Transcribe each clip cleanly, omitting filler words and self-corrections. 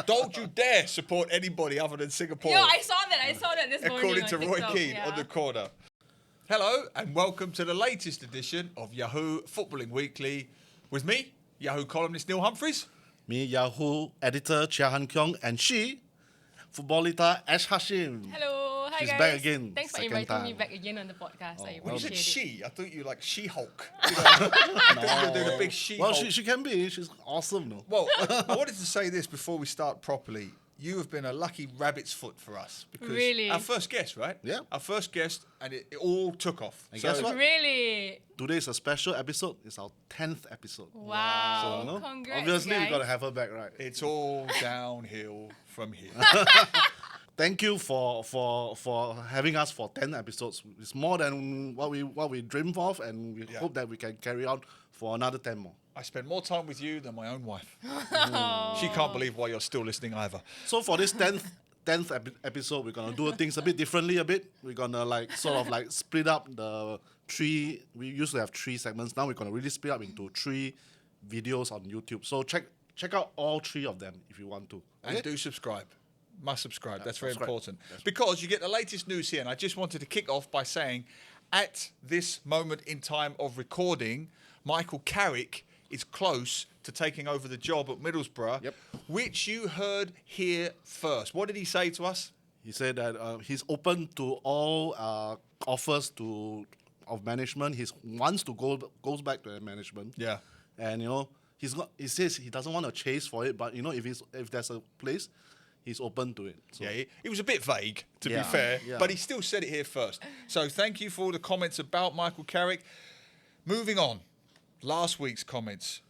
Don't you dare support anybody other than Singapore. Yo, I saw that this morning. According to on Roy TikTok, Keane on the corner. Hello and welcome to the latest edition of Yahoo Footballing Weekly with me, Yahoo columnist Neil Humphreys. Me, Yahoo editor Chia Han Kyong, and she, footballita Ash Hashim. Hello, hi She's guys. back again. Thanks for second inviting me time. back again on the podcast. I When you said appreciate it. she, I thought you were like She-Hulk. You know? I thought you were doing a big She-Hulk. Well, she can be. She's awesome, no? Well, I wanted to say this before we start properly. You have been a lucky rabbit's foot for us. Because Really? our first guest, right? Yeah. Our first guest, and it all took off. And guess what? Really? Today is a special episode. It's our 10th episode. Wow. So, you know, Congrats, obviously, guys. we got to have her back, right? It's all downhill from here. Thank you for having us for 10 episodes. It's more than what we dreamed of, and we hope that we can carry on for another 10 more. I spend more time with you than my own wife. She can't believe why you're still listening either. So for this 10th episode, we're gonna do things a bit differently. We're gonna split up the three. We used to have 3 segments. Now we're gonna really split up into 3 videos on YouTube. So check out all 3 of them if you want to. Okay? And do subscribe. Must subscribe. That's very subscribe. important. Because you get the latest news here. And I just wanted to kick off by saying, at this moment in time of recording, Michael Carrick is close to taking over the job at Middlesbrough, which you heard here first. What did he say to us? He said that he's open to all offers of management. He wants to goes back to the management. Yeah. And he says he doesn't want to chase for it, but if there's a place, he's open to it. So. Yeah, he was a bit vague, to be Yeah. fair, Yeah. but he still said it here first. So thank you for all the comments about Michael Carrick. Moving on, last week's comments.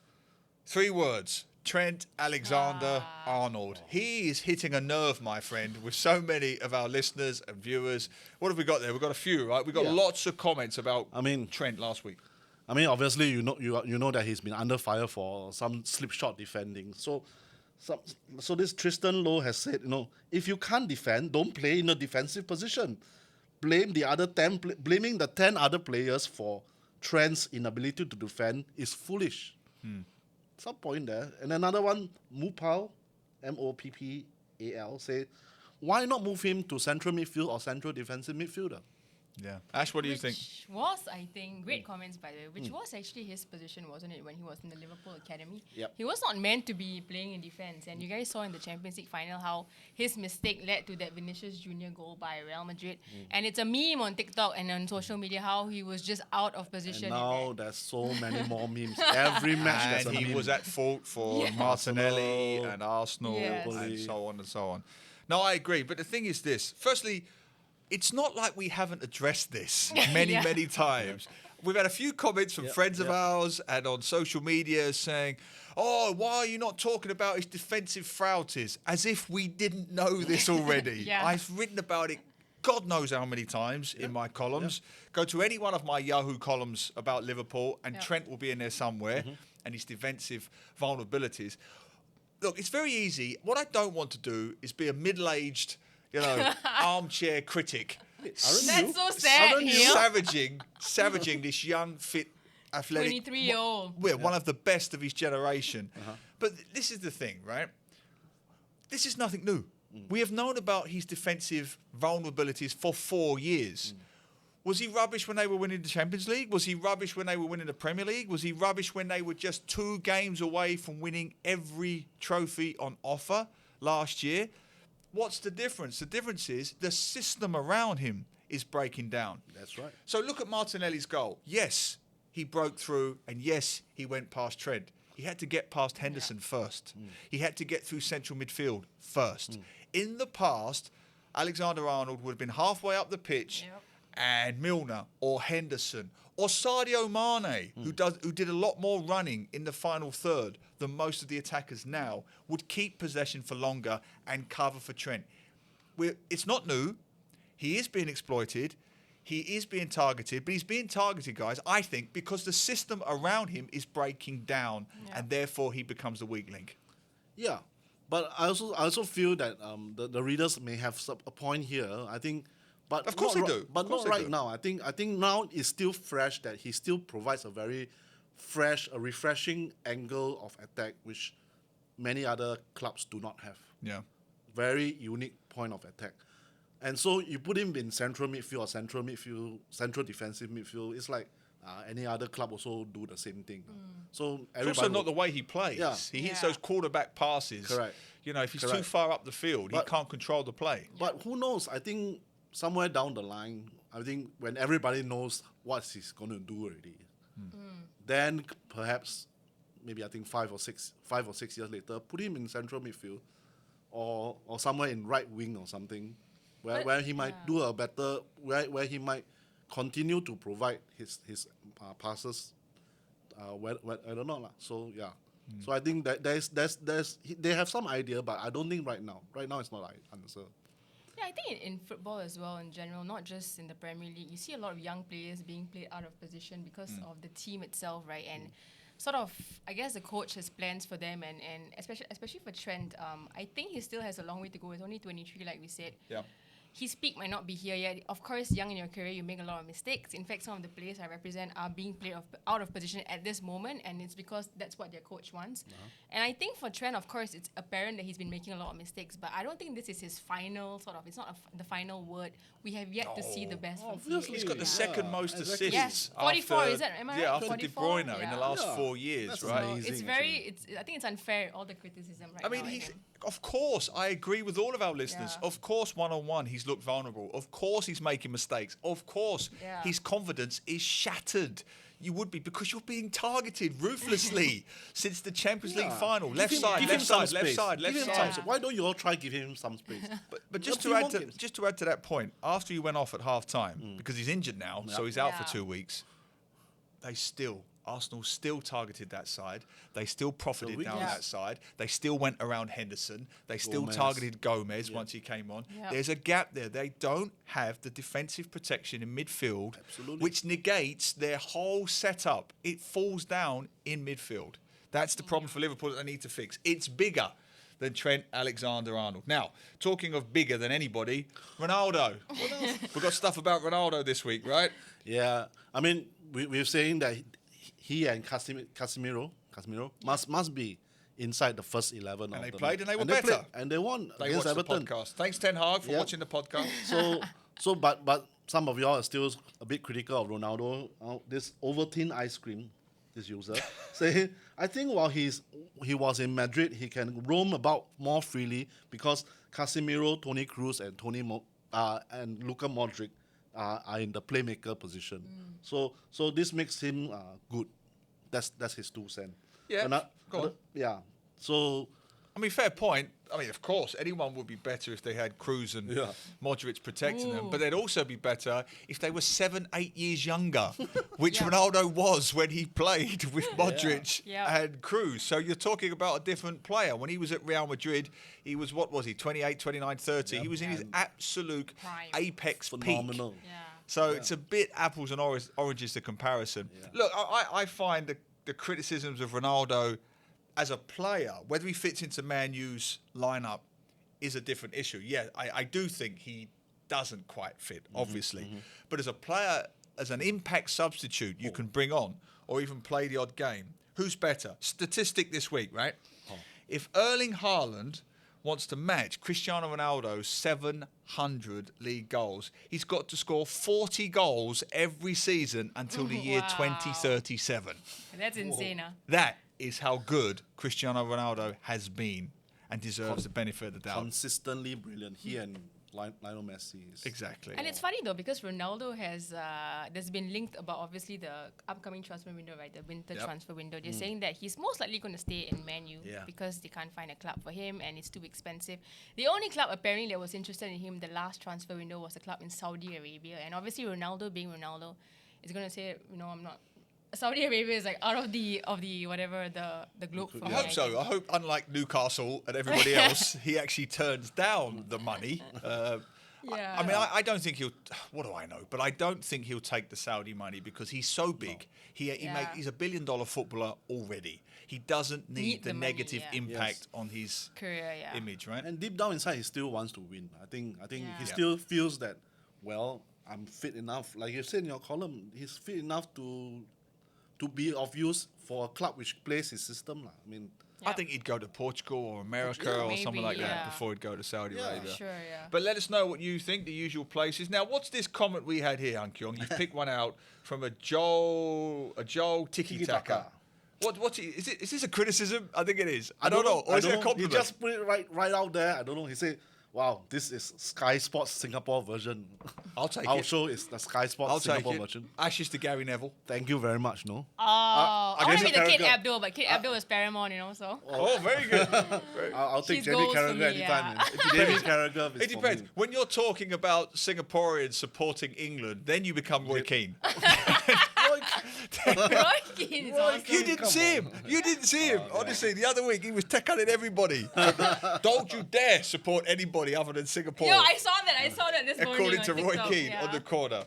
3 words, Trent Alexander-Arnold. He is hitting a nerve, my friend, with so many of our listeners and viewers. What have we got there? We've got a few, right? We've got lots of comments about Trent last week. I mean, obviously, you know that he's been under fire for some slipshot defending. So this Tristan Lowe has said, if you can't defend, don't play in a defensive position. Blaming the 10 other players for Trent's inability to defend is foolish. Some point there. And another one, Moopal, Moppal, say, why not move him to central midfield or central defensive midfielder? Yeah. Ash, what do you think? Which was, I think, great comments by the way, which was actually his position, wasn't it, when he was in the Liverpool Academy? Yep. He was not meant to be playing in defence, and you guys saw in the Champions League final how his mistake led to that Vinicius Junior goal by Real Madrid. And it's a meme on TikTok and on social media how he was just out of position. And now there's so many more memes. Every match there's a And he meme. was at fault for Martinelli Arsenal. and Arsenal Yes. and so on and so on. No, I agree. But the thing is this. Firstly, it's not like we haven't addressed this many times. We've had a few comments from friends of ours and on social media saying, oh, why are you not talking about his defensive frailties? As if we didn't know this already. I've written about it God knows how many times in my columns. Go to any one of my Yahoo columns about Liverpool and Trent will be in there somewhere and his defensive vulnerabilities. Look, it's very easy. What I don't want to do is be a middle-aged, armchair critic. That's so sad, Neil. Savaging this young, fit, athletic... 23-year-old. One of the best of his generation. But this is the thing, right? This is nothing new. We have known about his defensive vulnerabilities for 4 years. Was he rubbish when they were winning the Champions League? Was he rubbish when they were winning the Premier League? Was he rubbish when they were just 2 games away from winning every trophy on offer last year? What's the difference? The difference is the system around him is breaking down. That's right. So look at Martinelli's goal. Yes, he broke through, and yes, he went past Trent. He had to get past Henderson first. He had to get through central midfield first. In the past, Alexander-Arnold would have been halfway up the pitch, and Milner or Henderson or Sadio Mane, who did a lot more running in the final third than most of the attackers now, would keep possession for longer and cover for Trent. It's not new. He is being exploited. He is being targeted, but he's being targeted, guys, I think, because the system around him is breaking down, and therefore he becomes the weak link. Yeah, but I also feel that the readers may have a point here. I think, but of course they do. But not right now. I think now it's still fresh that he still provides a very refreshing angle of attack, which many other clubs do not have. Yeah. Very unique point of attack. And so you put him in central midfield or central midfield, central defensive midfield. It's like any other club also do the same thing. So It's everybody also not the way he plays. Yeah. He hits Yeah. those quarterback passes. Correct. You know, if he's too Correct. far up the field, he But- can't control the play. But who knows? I think somewhere down the line, I think when everybody knows what he's going to do already, then perhaps maybe I think 5 or 6 years later, put him in central midfield or somewhere in right wing or something, where he might do a better, where he might continue to provide his passes. I don't know lah. So yeah. So I think that they have some idea, but I don't think right now. Right now it's not an answer. Yeah, I think in football as well, in general, not just in the Premier League, you see a lot of young players being played out of position because of the team itself, right? And sort of, I guess the coach has plans for them, and especially for Trent, I think he still has a long way to go. He's only 23, like we said. Yeah. His peak might not be here yet. Of course, young in your career, you make a lot of mistakes. In fact, some of the players I represent are being played out of position at this moment, and it's because that's what their coach wants. And I think for Trent, of course, it's apparent that he's been making a lot of mistakes, but I don't think this is his final it's not the final word. We have yet to see the best from Obviously. He's got the second most exactly. assists. Yes, 44, after, is that- am I Yeah, right? after De 44? Bruyne in the Yeah. last Yeah. 4 years, That's right? amazing. It's very, I think it's unfair, all the criticism right I mean, now. he's, of course, I agree with all of our listeners. Yeah. Of course, one-on-one, he's looked vulnerable. Of course, he's making mistakes. Of course, Yeah. his confidence is shattered. You would be, because you're being targeted ruthlessly since the Champions League final. Give Left him- side, give left him some side, left space. side, left Give him side. some Yeah. space. Why don't you all try give him some space? But just A to few add more to games. that point, after he went off at half time, because he's injured now, so he's out for Yeah. 2 weeks, Arsenal still targeted that side. They still profited weak- down Yeah. that side. They still went around Henderson. They still Gomez. targeted Gomez once he came on. Yeah. There's a gap there. They don't have the defensive protection in midfield, Absolutely. which negates their whole setup. It falls down in midfield. That's the problem for Liverpool that they need to fix. It's bigger than Trent Alexander-Arnold. Now, talking of bigger than anybody, Ronaldo. We've got stuff about Ronaldo this week, right? Yeah, I mean, we're saying that he and Casemiro must be inside the first 11. And they of the played league. and they were played, better. and they won They against watched Everton. the podcast. Thanks, Ten Hag, for Yep. watching the podcast. But some of y'all are still a bit critical of Ronaldo. This Ovaltine ice cream, this user, say I think while he was in Madrid, he can roam about more freely because Casemiro, Toni Kroos, and and Luka Modric are in the playmaker position. So this makes him good. That's his 2 cents. Yeah, And go on. yeah. So I mean, fair point. I mean, of course, anyone would be better if they had Kroos and Yeah. Modric protecting them, Ooh. but they'd also be better if they were 7, 8 years younger, which Yeah. Ronaldo was when he played with Modric Yeah. and Kroos. So you're talking about a different player. When he was at Real Madrid, he was, 28, 29 30. He was in his And absolute Prime. apex peak. phenomenal. Yeah. So it's a bit apples and oranges to comparison. Yeah. Look, I find the criticisms of Ronaldo as a player, whether he fits into Man U's lineup, is a different issue. Yeah, I do think he doesn't quite fit, obviously. But as a player, as an impact substitute, you can bring on or even play the odd game. Who's better? Statistic this week, right? If Erling Haaland wants to match Cristiano Ronaldo's 700 league goals, he's got to score 40 goals every season until the year Wow. 2037. That's insane, huh? That is how good Cristiano Ronaldo has been and deserves the benefit of the doubt. Consistently brilliant. He and Lionel Messi. Exactly. And it's funny though because Ronaldo has there's been linked about obviously the upcoming transfer window, right? The winter Yep. transfer window. They're saying that he's most likely going to stay in Man U Yeah. because they can't find a club for him and it's too expensive. The only club apparently that was interested in him the last transfer window was a club in Saudi Arabia, and obviously Ronaldo being Ronaldo is going to say, I'm not. Saudi Arabia is like out of the whatever the globe. For I me, hope so. think. I hope, unlike Newcastle and everybody else, he actually turns down the money. Yeah. I mean, I don't think he'll. What do I know? But I don't think he'll take the Saudi money because he's so big. Yeah. He's a $1 billion footballer already. He doesn't need Need the the money, negative yeah. impact on his Career, yeah. image, right? And deep down inside, he still wants to win. I think Yeah. he Yeah. still feels that, well, I'm fit enough. Like you said in your column, he's fit enough to be of use for a club which plays his system. I mean, I think he'd go to Portugal or America or Maybe, something like that yeah. before he'd go to Saudi Arabia. Sure, yeah. But let us know what you think, the usual places. Now, what's this comment we had here, Han Kyung? You've picked one out from a Joel Tiki Taka. Is this a criticism? I think it is. I don't know. Or is it a compliment? He just put it right out there. I don't know. He said, "Wow, this is Sky Sports Singapore version." I'll take Our it. show is the Sky Sports I'll take Singapore it. version. Ashes to Gary Neville. Thank you very much. No. I want to be the Kate Carragher. Abdul, but Kate Abdul was Paramount, so. Oh, very good. I'll take She's Jamie goals for Carragher me, anytime. yeah. Man. Jamie Carragher is It depends. for me. When you're talking about Singaporeans supporting England, then you become Roy Keane. Roy Keane is awesome. You didn't see him. You didn't see him. Honestly, the other week he was tech-cutting everybody. Don't you dare support anybody other than Singapore. Yo, I saw that this morning According on to Roy TikTok, Keane yeah. on the corner.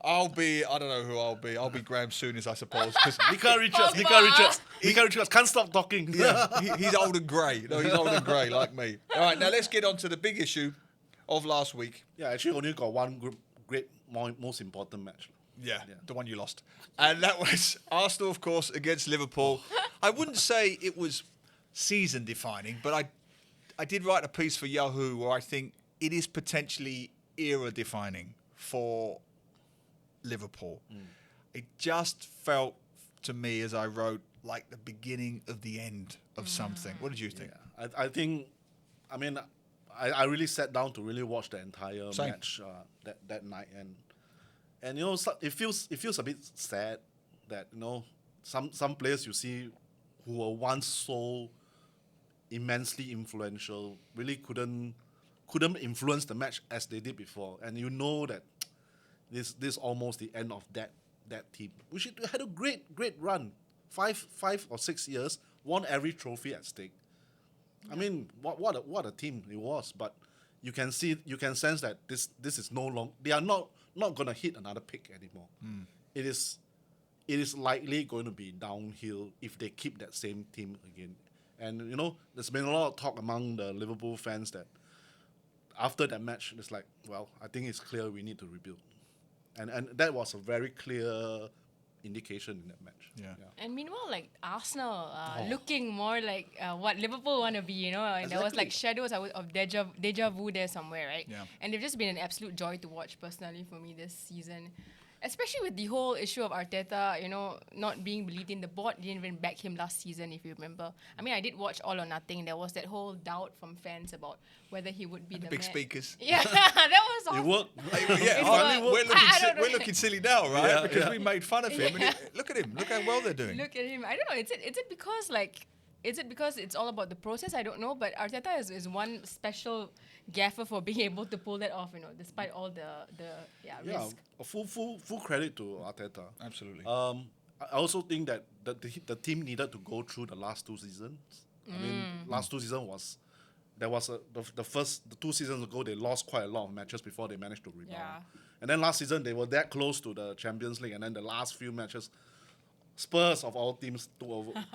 I don't know who I'll be. I'll be Graham Souness, I suppose. 'Cause Mika Richards. Pogba. Mika Richards can't stop talking. yeah, he's old and grey. No, he's old and grey like me. All right, now let's get on to the big issue of last week. Yeah, actually only got one most important match. Yeah, the one you lost. And that was Arsenal, of course, against Liverpool. I wouldn't say it was season-defining, but I did write a piece for Yahoo where I think it is potentially era-defining for Liverpool. It just felt to me, as I wrote, like the beginning of the end of something. What did you think? Yeah, I think, I mean, I really sat down to really watch the entire Same. match that night, and it feels a bit sad that some players you see who were once so immensely influential really couldn't influence the match as they did before, and that this almost the end of that team, which had a great run, 5 or 6 years, won every trophy at stake. I mean, what a team it was, but you can sense that this is no longer, they are not going to hit another peak anymore. It is likely going to be downhill if they keep that same team again. And there's been a lot of talk among the Liverpool fans that after that match, it's like, well, I think it's clear we need to rebuild. And that was a very clear indication in that match. Yeah. And meanwhile, like Arsenal looking more like what Liverpool want to be, and there was like shadows of deja vu there somewhere, right? Yeah. And they've just been an absolute joy to watch personally for me this season. Especially with the whole issue of Arteta, not being believed in. The board didn't even back him last season, if you remember. I mean, I did watch All or Nothing. There was that whole doubt from fans about whether he would be the Big man. speakers. Yeah, that was awesome. It worked. Yeah, It worked. we're looking silly now, right? Yeah, because yeah. we made fun of him. And look at him. Look how well they're doing. Look at him. I don't know. Is it because it's all about the process? I don't know. But Arteta is one special gaffer for being able to pull that off, despite all the risk. A full credit to Arteta. Absolutely. I also think that the team needed to go through the last 2 seasons. I mean, last 2 seasons the 2 seasons ago they lost quite a lot of matches before they managed to rebound. Yeah. And then last season they were that close to the Champions League, and then the last few matches, Spurs of all teams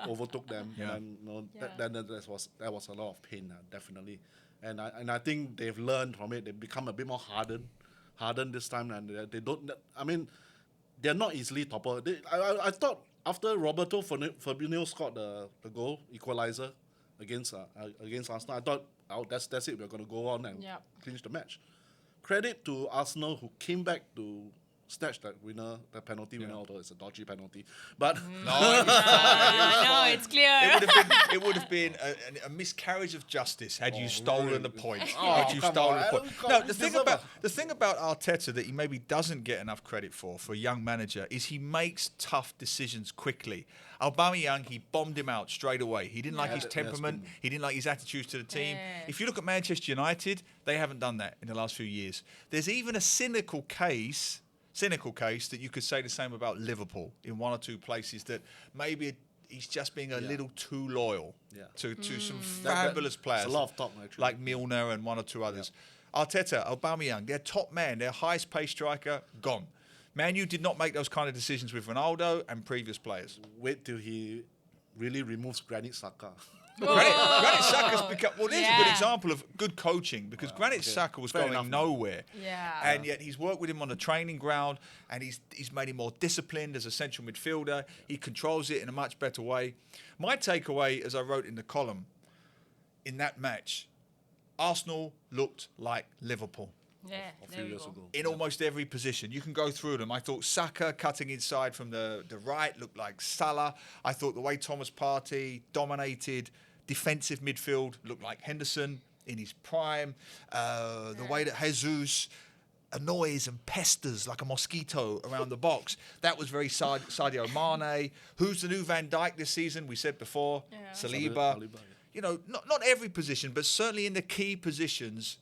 overtook them. Yeah. And that was a lot of pain, definitely. And I think they've learned from it. They've become a bit more hardened this time, and they don't. I mean, they're not easily toppled. I thought after Roberto Firmino scored the goal equalizer against Arsenal, I thought, that's it. We're going to go on and clinch the match. Credit to Arsenal, who came back to snatch that penalty winner, although it's a dodgy penalty. But No, it's clear. It would have been a miscarriage of justice had you stolen really? the point. Oh, Had you come stolen on. the point. Come No, on, the thing about Arteta that he maybe doesn't get enough credit for a young manager is he makes tough decisions quickly. Aubameyang, he bombed him out straight away. He didn't like his temperament. He didn't like his attitudes to the team. Yeah. If you look at Manchester United, they haven't done that in the last few years. There's even a cynical case that you could say the same about Liverpool in one or two places, that maybe he's just being a little too loyal to some fabulous players. It's a lot of talk, actually. Like Milner and one or two others. Arteta, Aubameyang, their top man, their highest paid striker, gone. Man U did not make those kind of decisions with Ronaldo and previous players. wait till he really removes Granit Xhaka. Granit Xhaka's become... Well, there's a good Yeah. example of good coaching because Granit Xhaka was Fair going enough. nowhere. Yeah. And yet he's worked with him on the training ground and he's made him more disciplined as a central midfielder. He controls it in a much better way. My takeaway, as I wrote in the column, in that match, Arsenal looked like Liverpool. Yeah, A there few we years go. ago. In almost every position. You can go through them. I thought Saka cutting inside from the right looked like Salah. I thought the way Thomas Partey dominated defensive midfield looked like Henderson in his prime. The way that Jesus annoys and pesters like a mosquito around the box. That was very Sadio Mane. Who's the new Van Dijk this season? We said before. Yeah. Saliba. Saliba, yeah. You know, not every position, but certainly in the key positions,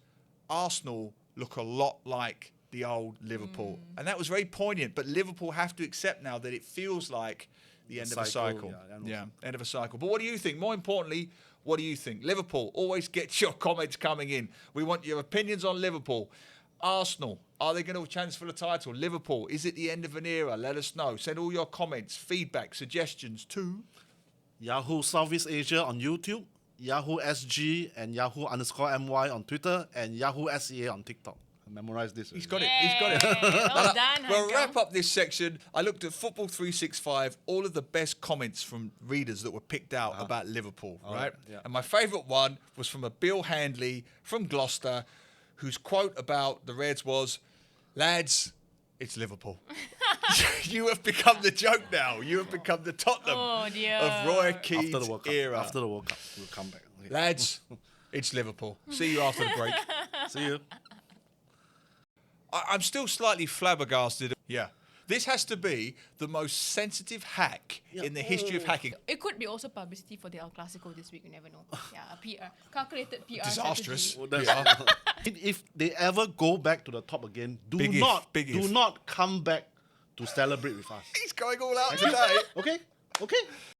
Arsenal look a lot like the old Liverpool. And that was very poignant. But Liverpool have to accept now that it feels like the end of a cycle. Yeah, End of a cycle. But what do you think? More importantly, what do you think? Liverpool, always get your comments coming in. We want your opinions on Liverpool. Arsenal, are they going to challenge for the title? Liverpool, is it the end of an era? Let us know. Send all your comments, feedback, suggestions to... Yahoo Southeast Asia on YouTube, Yahoo SG and Yahoo_MY on Twitter, and Yahoo SEA on TikTok. I memorized this. He's already. got it. He's got it. Well done, We'll Hankam. wrap up this section. I looked at Football 365, all of the best comments from readers that were picked out about Liverpool, right? yeah. And my favourite one was from a Bill Handley from Gloucester, whose quote about the Reds was, "Lads, it's Liverpool." You have become the joke now. You have become the Tottenham Oh, dear. of Roy After Keane's the World Cup. era. After the World Cup, we'll come back. Okay. Lads, it's Liverpool. See you after the break. See you. I'm still slightly flabbergasted. Yeah. This has to be the most sensitive hack in the history of hacking. It could be also publicity for the El Clasico this week. You never know. Yeah, a PR, calculated PR Disastrous. strategy. Well, that's- if they ever go back to the top again, Big if. not come back to celebrate with us. He's going all out today. Okay? Okay?